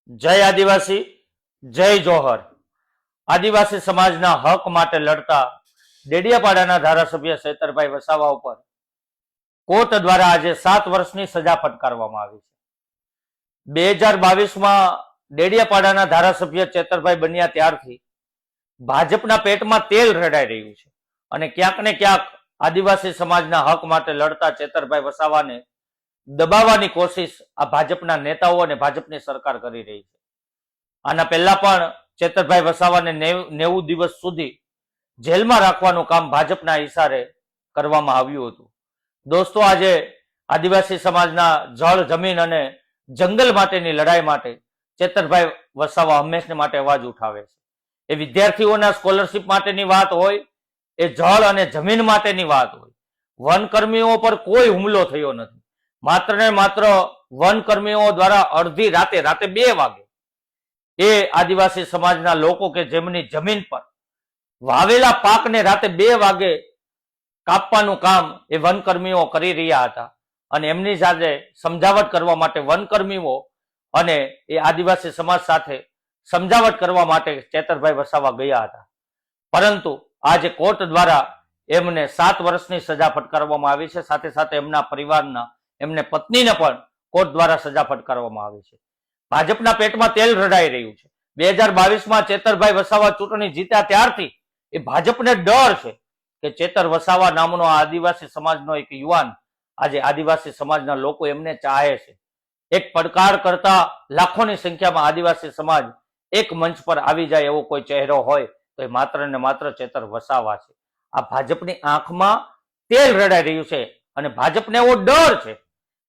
જય આદિવાસી, જય જોહર। આદિવાસી સમાજના હક માટે લડતા ડેડિયાપાડાના ધારાસભ્ય ચેતરભાઈ વસાવા ઉપર કોર્ટ દ્વારા આજે 7 વર્ષની સજા ફટકારવામાં આવી છે। 2022માં ડેડિયાપાડાના ધારાસભ્ય ચેતરભાઈ બન્યા ત્યારથી ભાજપના પેટમાં તેલ રેડાઈ રહ્યું છે અને ક્યાંક ને ક્યાંક આદિવાસી સમાજના હક માટે લડતા ચેતરભાઈ વસાવાને દબાવવાની કોશિશ આ ભાજપના નેતાઓ અને ભાજપની સરકાર કરી રહી છે। આના પહેલા પણ ચેતરભાઈ વસાવાને 90 દિવસ સુધી જેલમાં રાખવાનું કામ ભાજપના ઈશારે કરવામાં આવ્યું હતું। દોસ્તો, આજે આદિવાસી સમાજના જળ, જમીન અને જંગલ માટેની લડાઈ માટે ચેતરભાઈ વસાવા હંમેશને માટે અવાજ ઉઠાવે છે। એ વિદ્યાર્થીઓના સ્કોલરશિપ માટેની વાત હોય, એ જળ અને જમીન માટેની વાત હોય, વનકર્મીઓ પર કોઈ હુમલો થયો નથી। માત્ર ને માત્ર વનકર્મીઓ દ્વારા અડધી રાતે 2 વાગે એ આદિવાસી સમાજના લોકો કે જેમની જમીન પર વાવેલા પાકને રાતે 2 વાગે કાપવાનું કામ એ વનકર્મીઓ કરી રહ્યા હતા અને એમની સાથે સમજાવટ કરવા માટે વનકર્મીઓ અને એ આદિવાસી સમાજ સાથે સમજાવટ કરવા માટે ચેતરભાઈ વસાવા ગયા હતા, પરંતુ આજે કોર્ટ દ્વારા એમને 7 વર્ષની સજા ફટકારવામાં આવી છે। સાથે સાથે એમના પરિવારના, એમને પત્નીને પણ કોર્ટ દ્વારા સજા ફટકારવામાં આવી છે। ભાજપના પેટમાં તેલ રડાઈ રહ્યું છે। 2022માં ચેતરભાઈ વસાવા ચૂંટણી જીત્યા ત્યારથી એ ભાજપને ડર છે કે ચેતર વસાવા નામનો આદિવાસી સમાજનો એક યુવાન, આજે આદિવાસી સમાજના લોકો એમને ચાહે છે। એક પડકાર કરતા લાખોની સંખ્યામાં આદિવાસી સમાજ એક મંચ પર આવી જાય એવો કોઈ ચહેરો હોય તો એ માત્ર ને માત્ર ચેતર વસાવા છે। આ ભાજપની આંખમાં તેલ રડાઈ રહ્યું છે અને ભાજપને એવો ડર છે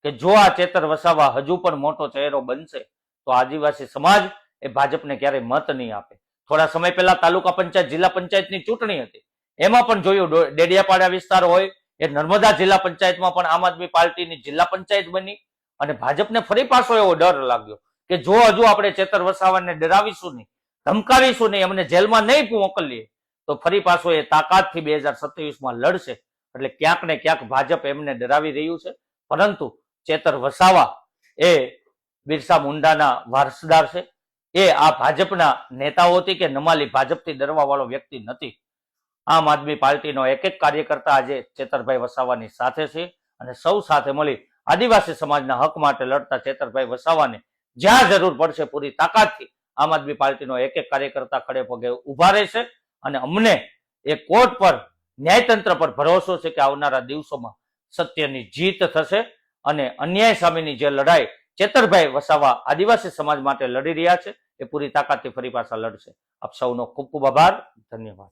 કે જો આ ચેતર વસાવા હજુ પણ મોટો ચહેરો બનશે તો આદિવાસી સમાજ એ ભાજપને ક્યારેય મત નહીં આપે। થોડા સમય પહેલા તાલુકા પંચાયત, જિલ્લા પંચાયતની ચૂંટણી હતી, એમાં પણ જોયું ડેડિયાપાડા વિસ્તાર હોય, એ નર્મદા જિલ્લા પંચાયતમાં પણ આમ આદમી પાર્ટીની જિલ્લા પંચાયત બની અને ભાજપને ફરી પાછો એવો ડર લાગ્યો કે જો હજુ આપણે ચેતર વસાવાને ડરાવીશું નહીં, ધમકાવીશું નહીં, એમને જેલમાં નહીં મોકલીએ તો ફરી પાછો એ તાકાતથી 2027માં લડશે। એટલે ક્યાંક ને ક્યાંક ભાજપ એમને ડરાવી રહ્યું છે, પરંતુ ચેતર વસાવા એ બિરસા મુંડાના વારસદાર છે। એ આ ભાજપના નેતાઓથી કે નમાલી ભાજપથી ડરવા વાળો વ્યક્તિ નથી। આમ આદમી પાર્ટીનો એક કાર્યકર્તા આજે ચેતરભાઈ વસાવાની સાથે છે અને સૌ સાથે મળી આદિવાસી સમાજના હક માટે લડતા ચેતરભાઈ વસાવાને જ્યાં જરૂર પડશે પૂરી તાકાતથી આમ આદમી પાર્ટીનો એક કાર્યકર્તા ખડે પગે ઉભા રહેશે અને અમને એ કોર્ટ પર, ન્યાયતંત્ર પર ભરોસો છે કે આવનારા દિવસોમાં સત્યની જીત થશે અને અન્યાય સામેની જે લડાઈ ચેતરભાઈ વસાવા આદિવાસી સમાજ માટે લડી રહ્યા છે એ પૂરી તાકાતથી ફરી પાછા લડશે। આપ સૌનો ખૂબ ખૂબ આભાર, ધન્યવાદ।